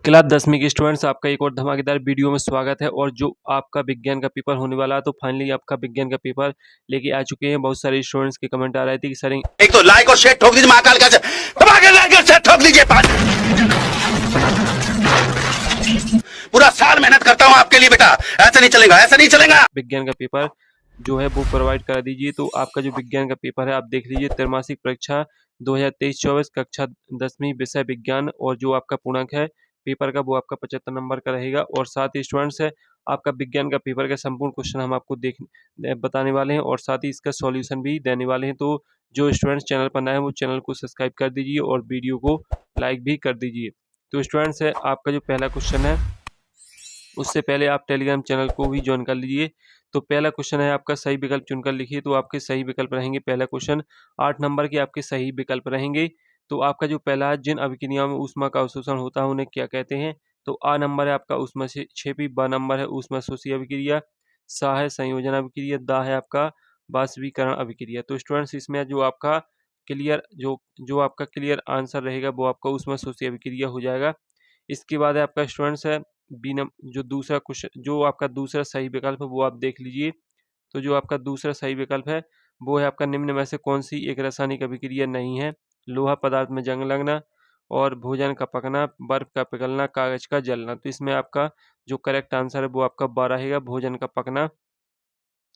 Class 10वीं के students, आपका एक और धमाकेदार वीडियो में स्वागत है। और जो आपका विज्ञान का पेपर होने वाला है, तो फाइनली आपका विज्ञान का पेपर लेके आ चुके हैं। बहुत सारे स्टूडेंट्स के कमेंट आ रहे थे कि सर एक तो लाइक और शेयर ठोक दीजिए, महाकाल का लाइक और शेयर ठोक दीजिए। पूरा साल मेहनत करता हूँ आपके लिए बेटा, ऐसा नहीं चलेगा, ऐसा नहीं चलेगा। विज्ञान का पेपर जो है वो प्रोवाइड करा दीजिए। तो आपका जो विज्ञान का पेपर है, आप देख लीजिए, त्रैमासिक परीक्षा 2023-24 कक्षा 10वीं विषय विज्ञान, और जो आपका पूर्णांक है पेपर का वो आपका 75 नंबर का रहेगा। और साथ ही स्टूडेंट्स है, आपका विज्ञान का पेपर का संपूर्ण क्वेश्चन हम आपको बताने वाले हैं, और साथ ही इसका सॉल्यूशन भी देने वाले हैं। तो जो स्टूडेंट्स चैनल पर नए हैं वो चैनल को सब्सक्राइब कर दीजिए और वीडियो को लाइक भी कर दीजिए। तो स्टूडेंट्स है, आपका जो पहला क्वेश्चन है, उससे पहले आप टेलीग्राम चैनल को भी ज्वाइन कर लीजिए। तो पहला क्वेश्चन है आपका, सही विकल्प चुनकर लिखिए। तो आपके सही विकल्प रहेंगे, पहला क्वेश्चन 8 नंबर के आपके सही विकल्प रहेंगे। तो आपका जो पहला है, जिन अभिक्रियाओं में ऊष्मा का अवशोषण होता है उन्हें क्या कहते हैं? तो आ नंबर है आपका ऊष्मा से क्षेपी, ब नंबर है ऊष्मा शोषी अभिक्रिया, सा है संयोजन अभिक्रिया, दा है आपका वाष्पीकरण अभिक्रिया। तो स्टूडेंट्स, इसमें जो आपका क्लियर जो आपका क्लियर आंसर रहेगा वो आपका ऊष्मा शोषी अभिक्रिया हो जाएगा। इसके बाद है आपका स्टूडेंट्स है बी नम जो दूसरा क्वेश्चन, जो आपका दूसरा सही विकल्प है वो आप देख लीजिए। तो जो आपका दूसरा सही विकल्प है वो है आपका, निम्न में से कौन सी एक रासायनिक अभिक्रिया नहीं है? लोहा पदार्थ में जंग लगना, और भोजन का पकना, बर्फ का पिघलना, कागज का जलना। तो इसमें आपका जो करेक्ट आंसर है वो आपका 12 रहेगा, भोजन का पकना।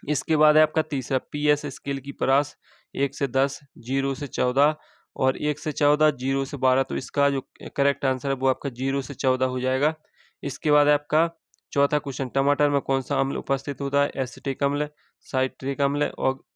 इसके बाद है आपका तीसरा, पीएस स्केल की परास 1 से 10, 0 से 14 और 1 से 14, 0 से 12। तो इसका जो करेक्ट आंसर है वो आपका 0 से 14 हो जाएगा। इसके बाद है आपका चौथा क्वेश्चन, टमाटर में कौन सा अम्ल उपस्थित होता है? एसिटिक अम्ल, साइट्रिक अम्ल,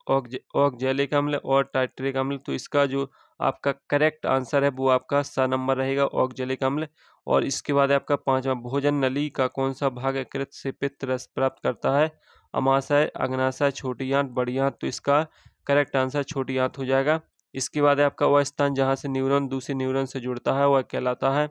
ऑक्जेलिक अम्ल और टाइट्रिक अम्ल। तो इसका जो आपका करेक्ट आंसर है वो आपका सा नंबर रहेगा, ऑक्जेलिक अम्ल। और इसके बाद है आपका पांचवा, भोजन नली का कौन सा भाग यकृत से पित्त रस प्राप्त करता है? अमाशय, अग्नाशय, छोटी आंत, बड़ी आंत। तो इसका करेक्ट आंसर छोटी आंत हो जाएगा। इसके बाद है आपका वह स्थान जहाँ से न्यूरॉन दूसरे न्यूरॉन से जुड़ता है वह कहलाता है?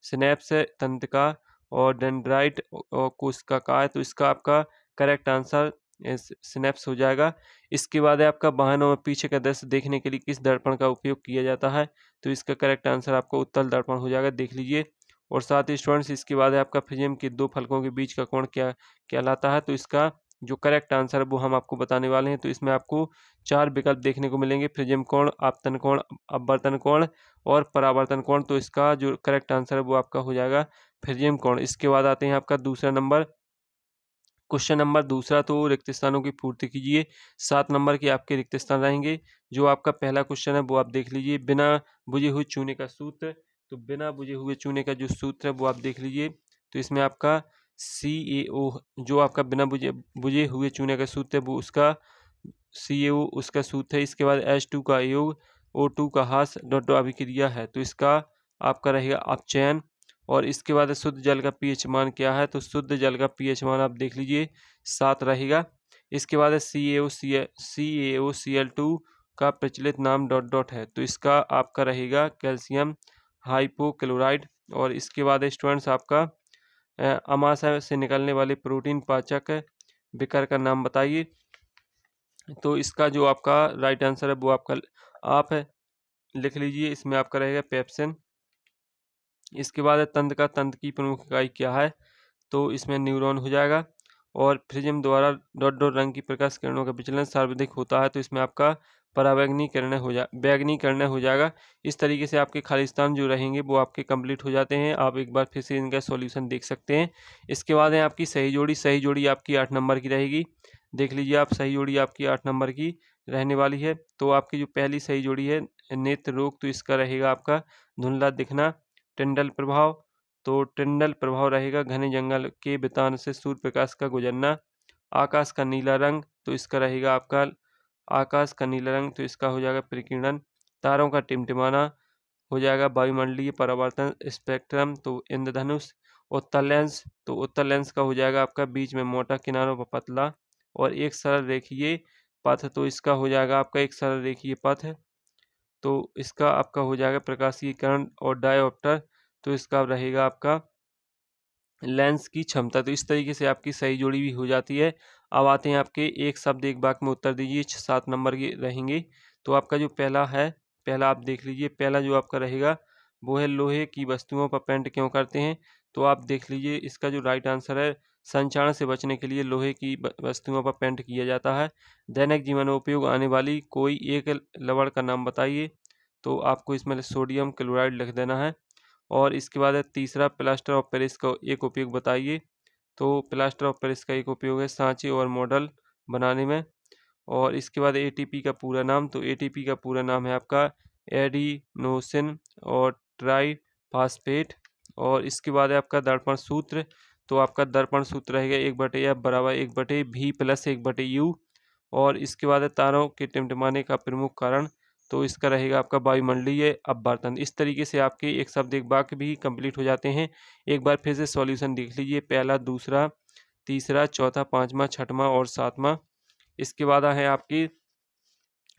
सिनेप्स, तंत्रिका और डेंड्राइट और कोशिकाएं। तो इसका आपका करेक्ट आंसर सिनेप्स हो जाएगा। इसके बाद है आपका वाहनों में पीछे का दृश्य देखने के लिए किस दर्पण का उपयोग किया जाता है? तो इसका करेक्ट आंसर आपको उत्तल दर्पण हो जाएगा, देख लीजिए। और साथ ही स्टूडेंट्स, इसके बाद है आपका प्रिज्म के दो फलकों के बीच का कोण क्या कहलाता है? तो इसका जो करेक्ट आंसर है वो हम आपको बताने वाले हैं। तो इसमें आपको 4 विकल्प देखने को मिलेंगे, प्रिज्म कोण, आपतन कोण, अपवर्तन कोण और परावर्तन कोण। तो इसका जो करेक्ट आंसर है वो आपका हो जाएगा प्रिज्म कोण। इसके बाद आते हैं आपका दूसरा नंबर, क्वेश्चन नंबर दूसरा, तो रिक्त स्थानों की पूर्ति कीजिए। 7 नंबर के आपके रिक्त स्थान रहेंगे। जो आपका पहला क्वेश्चन है वो आप देख लीजिए, बिना बुझे हुए चूने का सूत्र। तो बिना बुझे हुए चूने का जो सूत्र है वो आप देख लीजिए। तो इसमें आपका CaO, जो आपका बिना बुझे बुझे हुए चूने का सूत्र है वो उसका CaO उसका सूत्र है। इसके बाद H2 का योग, O2 का ह्रास, डॉट डॉट अभिक्रिया है। तो इसका आपका रहेगा अपचयन। और इसके बाद शुद्ध जल का पीएच मान क्या है? तो शुद्ध जल का पीएच मान आप देख लीजिए 7 रहेगा। इसके बाद है CaOCl2 का प्रचलित नाम डॉट डॉट है। तो इसका आपका रहेगा कैल्शियम हाइपोक्लोराइड। और इसके बाद स्टूडेंट्स आपका अमाशय से निकलने वाले प्रोटीन पाचक विकर का नाम बताइए। तो इसका जो आपका राइट आंसर है वो आपका आप है, लिख लीजिए। इसमें आपका रहेगा पेप्सिन। इसके बाद है तंत्र का, तंत्र की प्रमुख इकाई क्या है? तो इसमें न्यूरॉन हो जाएगा। और प्रिज्म द्वारा डॉट डॉट रंग की प्रकाश किरणों का विचलन सर्वाधिक होता है। तो इसमें आपका बैगनी किरणें हो जाएगा। इस तरीके से आपके खालिस्तान जो रहेंगे वो आपके कंप्लीट हो जाते हैं। आप एक बार फिर से इनका सॉल्यूशन देख सकते हैं। इसके बाद है आपकी सही जोड़ी। सही जोड़ी आपकी 8 नंबर की रहेगी, देख लीजिए आप। सही जोड़ी आपकी 8 नंबर की रहने वाली है। तो आपकी जो पहली सही जोड़ी है, नेत्र रोग, तो इसका रहेगा आपका धुंधला दिखना। टिंडल प्रभाव, तो टिंडल प्रभाव रहेगा घने जंगल के बितान से सूर्य प्रकाश का गुजरना। आकाश का नीला रंग, तो इसका रहेगा आपका आकाश का नीला रंग, तो इसका हो जाएगा प्रकीर्णन। तारों का टिमटिमाना हो जाएगा वायुमंडलीय परावर्तन स्पेक्ट्रम, तो इंद्रधनुष। उत्तल लेंस, तो उत्तल लेंस का हो जाएगा आपका बीच में मोटा, किनारों पर पतला और एक सरल रेखीय पथ। तो इसका हो जाएगा आपका एक सरल रेखीय पथ। तो इसका आपका हो जाएगा प्रकाशीय किरण और डायोप्टर। तो इसका रहेगा आपका लेंस की क्षमता। तो इस तरीके से आपकी सही जोड़ी भी हो जाती है। अब आते हैं आपके एक शब्द एक वाक्य में उत्तर दीजिए। 7 नंबर के रहेंगे। तो आपका जो पहला है, पहला आप देख लीजिए। पहला जो आपका रहेगा वो है लोहे की वस्तुओं पर पेंट क्यों करते हैं? तो आप देख लीजिए इसका जो राइट आंसर है, संक्षारण से बचने के लिए लोहे की वस्तुओं पर पेंट किया जाता है। दैनिक जीवन में उपयोग आने वाली कोई एक लवण का नाम बताइए। तो आपको इसमें सोडियम क्लोराइड लिख देना है। और इसके बाद है तीसरा, प्लास्टर ऑफ पेरिस का एक उपयोग बताइए। तो प्लास्टर ऑफ पेरिस का एक उपयोग है सांचे और मॉडल बनाने में। और इसके बाद एटीपी का पूरा नाम, तो एटीपी का पूरा नाम है आपका एडिनोसिन और ट्राई फास्फेट। और इसके बाद है आपका दर्पण सूत्र। तो आपका दर्पण सूत्र रहेगा 1/F बराबर 1/V प्लस 1/U। और इसके बाद है तारों के टिमटिमाने का प्रमुख कारण। तो इसका रहेगा आपका वायुमंडलीय अपवर्तन। इस तरीके से आपके एक शब्द एक वाक्य भी कंप्लीट हो जाते हैं। एक बार फिर से सॉल्यूशन देख लीजिए, पहला, दूसरा, तीसरा, चौथा, पांचवा, छठवां और सातवां। इसके बाद है आपकी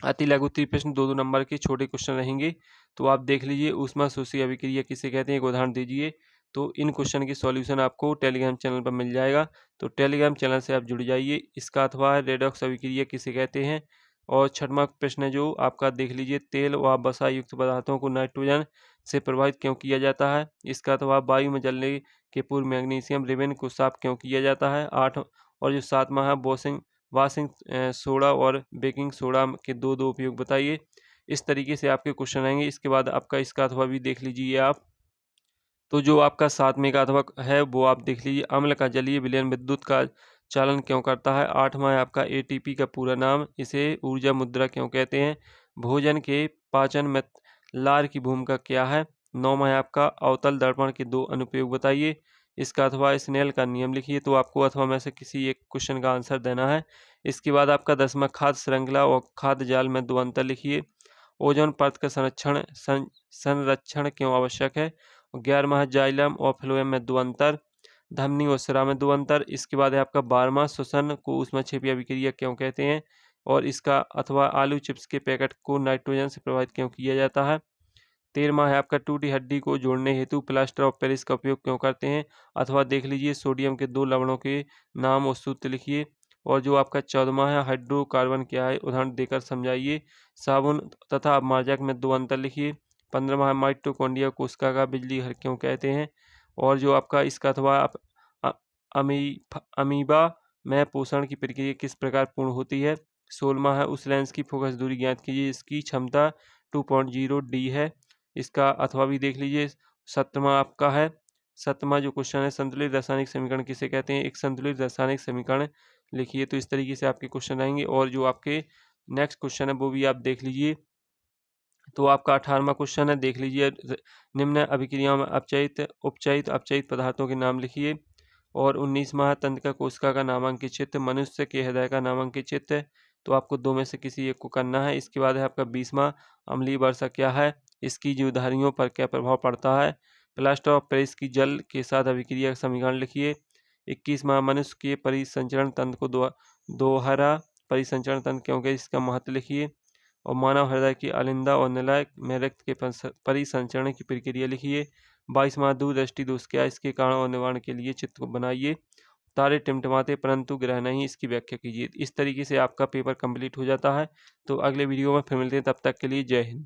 अति लघु उत्तरीय प्रश्न 2-2 नंबर के छोटे क्वेश्चन रहेंगे। तो आप देख लीजिए, ऊष्मा शोषी अभिक्रिया किसे कहते हैं, एक उदाहरण दीजिए। तो इन क्वेश्चन के सॉल्यूशन आपको टेलीग्राम चैनल पर मिल जाएगा। तो टेलीग्राम चैनल से आप जुड़ जाइए। इसका अथवा है रेडॉक्स अभिक्रिया किसे कहते हैं। और छठवां प्रश्न है जो आपका देख लीजिए, तेल व वसा युक्त पदार्थों को नाइट्रोजन से प्रभावित क्यों किया जाता है। इसका अथवा वायु में जलने के पूर्व मैग्नीशियम रिबन को साफ क्यों किया जाता है। 8 और जो सातवां है वाशिंग सोडा और बेकिंग सोडा के दो उपयोग बताइए। इस तरीके से आपके क्वेश्चन आएंगे। इसके बाद आपका इसका अथवा भी देख लीजिए आप। तो जो आपका 7वें का अथवा है वो आप देख लीजिए, अम्ल का जलीय विलयन विद्युत का चालन क्यों करता है। 8वां है आपका एटीपी का पूरा नाम, इसे ऊर्जा मुद्रा क्यों कहते हैं। भोजन के पाचन में लार की भूमिका क्या है। 9वां है आपका अवतल दर्पण के 2 अनुप्रयोग बताइए। इसका अथवा स्नेल का नियम लिखिए। तो आपको अथवा में से किसी एक क्वेश्चन का आंसर देना है। इसके बाद आपका 10वां खाद्य श्रृंखला और खाद्य जाल में 2 अंतर लिखिए। ओजोन परत का संरक्षण क्यों आवश्यक है। 11वां है जाइलम और फ्लोएम में 2 अंतर। धमनी और सिरा में 2 अंतर। इसके बाद है आपका 12वां, श्वसन को ऊष्माक्षेपीय अभिक्रिया क्यों कहते हैं। और इसका अथवा आलू चिप्स के पैकेट को नाइट्रोजन से प्रभावित क्यों किया जाता है। 13वां है आपका टूटी हड्डी को जोड़ने हेतु प्लास्टर ऑफ पेरिस का उपयोग क्यों करते हैं। अथवा देख लीजिए, सोडियम के 2 लवणों के नाम और सूत्र लिखिए। और जो आपका 14वां है, हाइड्रोकार्बन क्या है, उदाहरण देकर समझाइए। साबुन तथा अपमार्जक में 2 अंतर लिखिए। 15वां है, माइटोकॉन्ड्रिया कोशिका का बिजली घर क्यों कहते हैं। और जो आपका इसका अथवा अ- अमीबा में पोषण की प्रक्रिया किस प्रकार पूर्ण होती है। 16वां है, उस लेंस की फोकस दूरी ज्ञात कीजिए, इसकी क्षमता 2.0 डी है। इसका अथवा भी देख लीजिए। 17वां आपका है, 7वां जो क्वेश्चन है, संतुलित रासायनिक समीकरण किसे कहते हैं। एक संतुलित रासायनिक समीकरण लिखिए। तो इस तरीके से आपके क्वेश्चन आएंगे। और जो आपके नेक्स्ट क्वेश्चन है वो भी आप देख लीजिए। तो आपका 18वां क्वेश्चन है, देख लीजिए, निम्न अभिक्रियाओं में अपचयित उपचयित अपचयित पदार्थों के नाम लिखिए। और 19वां है, तंत्रिका कोशिका का नामांकित चित्र, मनुष्य के हृदय का नामांकित चित्र। तो आपको 2 में से किसी एक को करना है। इसके बाद है आपका 20वां, अम्लीय वर्षा क्या है, इसकी जीवधारियों पर क्या प्रभाव पड़ता है। प्लास्टर ऑफ पेरिस की जल के साथ अभिक्रिया का समीकरण लिखिए। 21वां, मनुष्य के परिसंचरण तंत्र को दोहरा परिसंचरण तंत्र क्योंकि इसका महत्व लिखिए। और मानव हृदय की अलिंदा और निलय में रक्त के परिसंचरण की प्रक्रिया लिखिए। 22वां, दूरदृष्टि दोष क्या है, इसके कारण और निवारण के लिए चित्र को बनाइए। तारे टिमटिमाते परंतु ग्रह नहीं, इसकी व्याख्या कीजिए। इस तरीके से आपका पेपर कंप्लीट हो जाता है। तो अगले वीडियो में फिर मिलते हैं, तब तक के लिए जय हिंद।